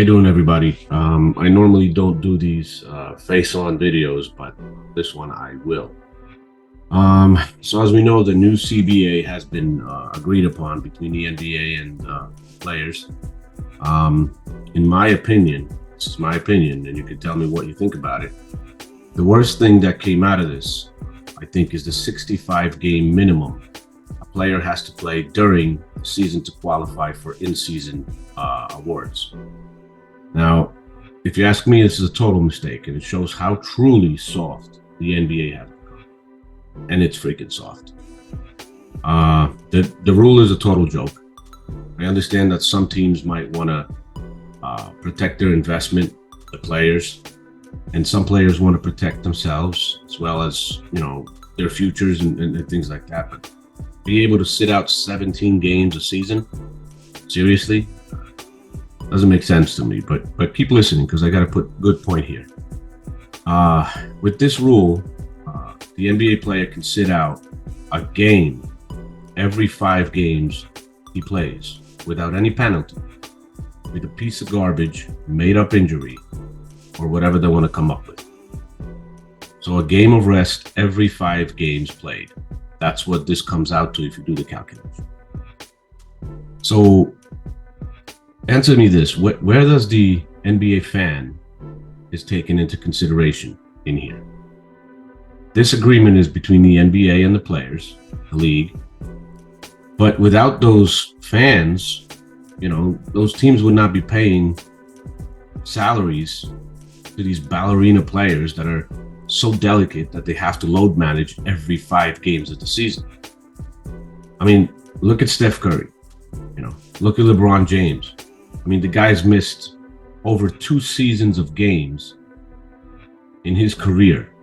How you doing, everybody? I normally don't do these face-on videos, but this one I will. So as we know, the new CBA has been agreed upon between the NBA and players. In my opinion, this is my opinion, and you can tell me what you think about it. The worst thing that came out of this, I think, is the 65 game minimum a player has to play during the season to qualify for in-season awards. Now, if you ask me, this is a total mistake, and it shows how truly soft the NBA has become. And it's freaking soft. The rule is a total joke. I understand that some teams might want to protect their investment, the players, and some players want to protect themselves as well as, their futures and things like that. But be able to sit out 17 games a season, seriously? Doesn't make sense to me, but keep listening because I got to put good point here. With this rule, the NBA player can sit out a game every 5 games he plays without any penalty, with a piece of garbage, made up injury, or whatever they want to come up with. So a game of rest every 5 games played. That's what this comes out to if you do the calculation. So answer me this, where does the NBA fan is taken into consideration in here? This agreement is between the NBA and the players, the league. But without those fans, those teams would not be paying salaries to these ballerina players that are so delicate that they have to load manage every 5 games of the season. I mean, look at Steph Curry, look at LeBron James. I mean, the guy's missed over 2 seasons of games in his career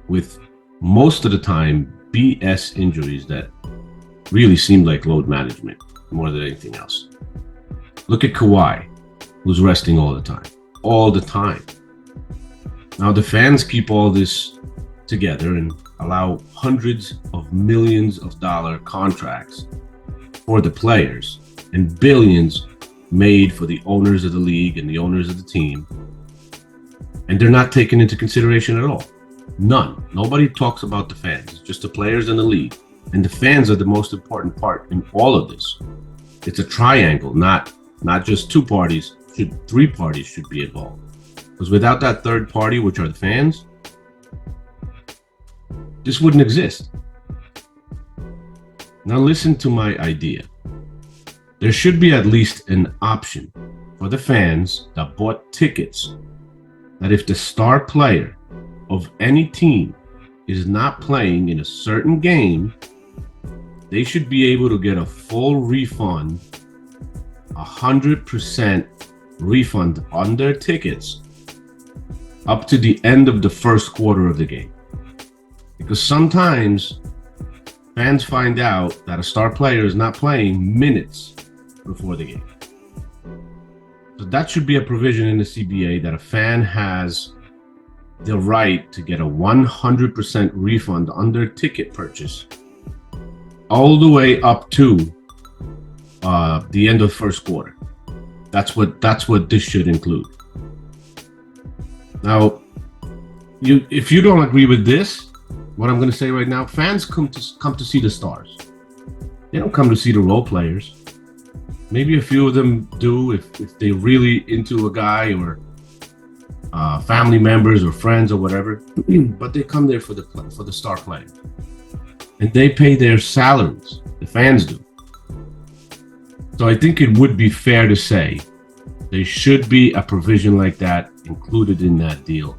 with most of the time BS injuries that really seemed like load management more than anything else. Look at Kawhi, who's resting all the time. Now, the fans keep all this together and allow hundreds of millions of dollar contracts for the players and billions made for the owners of the league and the owners of the team. And they're not taken into consideration at all. None. Nobody talks about the fans. It's just the players and the league. And the fans are the most important part in all of this. It's a triangle, not just 2 parties. 3 parties should be involved. Because without that third party, which are the fans, this wouldn't exist. Now listen to my idea. There should be at least an option for the fans that bought tickets that if the star player of any team is not playing in a certain game, they should be able to get a full refund, 100% refund on their tickets up to the end of the first quarter of the game. Because sometimes fans find out that a star player is not playing minutes before the game. So that should be a provision in the CBA that a fan has the right to get a 100% refund on their ticket purchase all the way up to the end of the first quarter. That's what this should include. Now, if you don't agree with this, what I'm going to say right now, fans come to see the stars. They don't come to see the role players. Maybe a few of them do if they're really into a guy or family members or friends or whatever. But they come there for the star player, and they pay their salaries. The fans do. So I think it would be fair to say there should be a provision like that included in that deal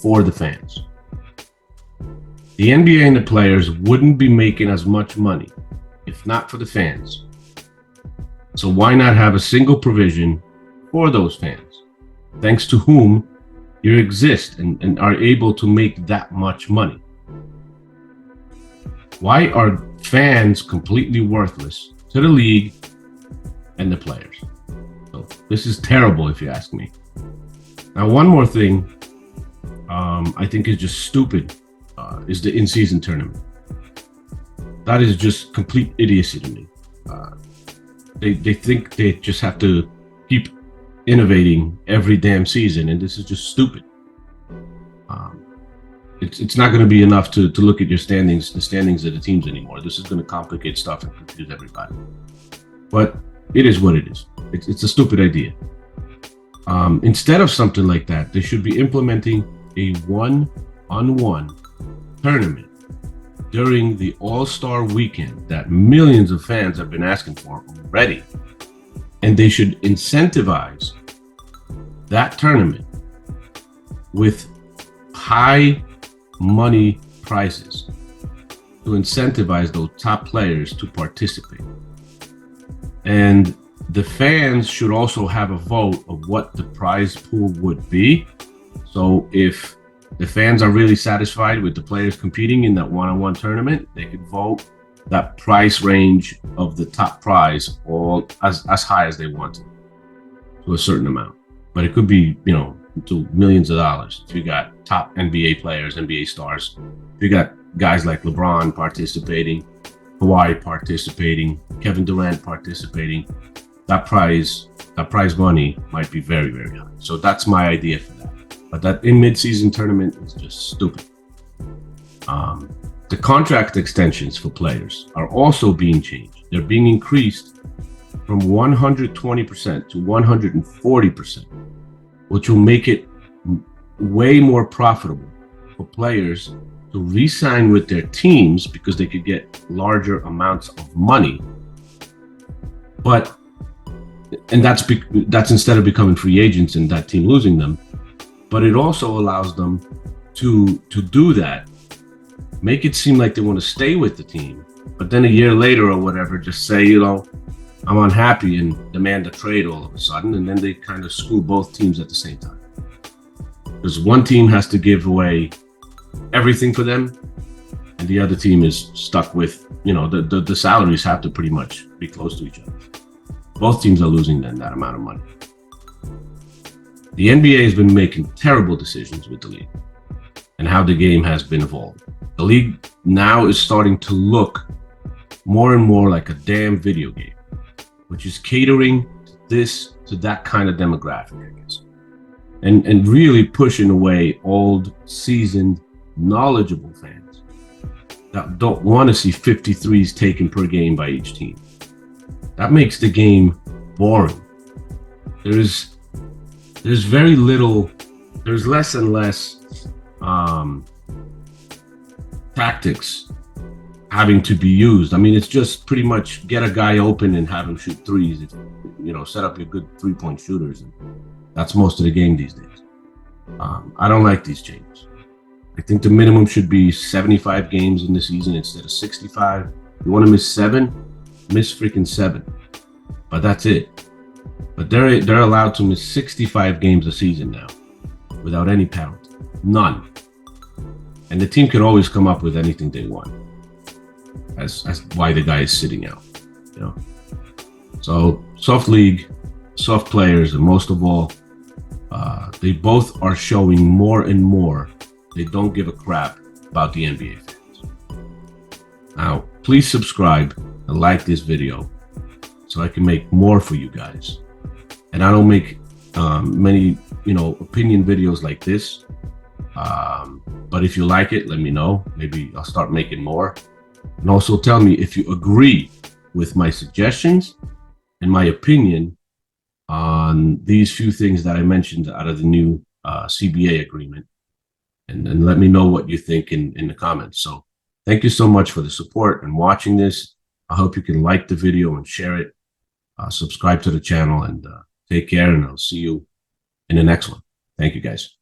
for the fans. The NBA and the players wouldn't be making as much money if not for the fans. So why not have a single provision for those fans, thanks to whom you exist and are able to make that much money? Why are fans completely worthless to the league and the players? So this is terrible if you ask me. Now, one more thing I think is just stupid is the in-season tournament. That is just complete idiocy to me. They think they just have to keep innovating every damn season, and this is just stupid. Um, it's not going to be enough to look at your standings, the standings of the teams anymore. This is going to complicate stuff and confuse everybody. But it is what it is. It's a stupid idea. Instead of something like that, they should be implementing a one-on-one tournament during the All-Star weekend that millions of fans have been asking for already. And they should incentivize that tournament with high money prizes to incentivize those top players to participate. And the fans should also have a vote of what the prize pool would be. So if the fans are really satisfied with the players competing in that one-on-one tournament, they could vote that price range of the top prize all as high as they want to a certain amount. But it could be, to millions of dollars. If you got top NBA players, NBA stars, if you got guys like LeBron participating, Kawhi participating, Kevin Durant participating, that prize money might be very, very high. So that's my idea for that. But that in mid-season tournament is just stupid. The contract extensions for players are also being changed. They're being increased from 120% to 140%, which will make it way more profitable for players to re-sign with their teams because they could get larger amounts of money. And that's instead of becoming free agents and that team losing them. But it also allows them to do that, make it seem like they want to stay with the team, but then a year later or whatever, just say, I'm unhappy and demand a trade all of a sudden, and then they kind of screw both teams at the same time. Because one team has to give away everything for them, and the other team is stuck with, the salaries have to pretty much be close to each other. Both teams are losing then that amount of money. The NBA has been making terrible decisions with the league and how the game has been evolved. The league now is starting to look more and more like a damn video game, which is catering to that kind of demographic, I guess. And really pushing away old, seasoned, knowledgeable fans that don't want to see 53s taken per game by each team. That makes the game boring. There's very little, there's less and less tactics having to be used. I mean, it's just pretty much get a guy open and have him shoot threes. It's, set up your good 3-point shooters. And that's most of the game these days. I don't like these changes. I think the minimum should be 75 games in the season instead of 65. You want to miss 7? Miss freaking 7. But that's it. But they're allowed to miss 65 games a season now without any penalty. None. And the team can always come up with anything they want as why the guy is sitting out. So soft league, soft players, and most of all, they both are showing more and more they don't give a crap about the NBA fans. Now, please subscribe and like this video so I can make more for you guys. And I don't make many, opinion videos like this. But if you like it, let me know. Maybe I'll start making more. And also tell me if you agree with my suggestions and my opinion on these few things that I mentioned out of the new CBA agreement. And let me know what you think in the comments. So thank you so much for the support and watching this. I hope you can like the video and share it. Subscribe to the channel and take care, and I'll see you in the next one. Thank you, guys.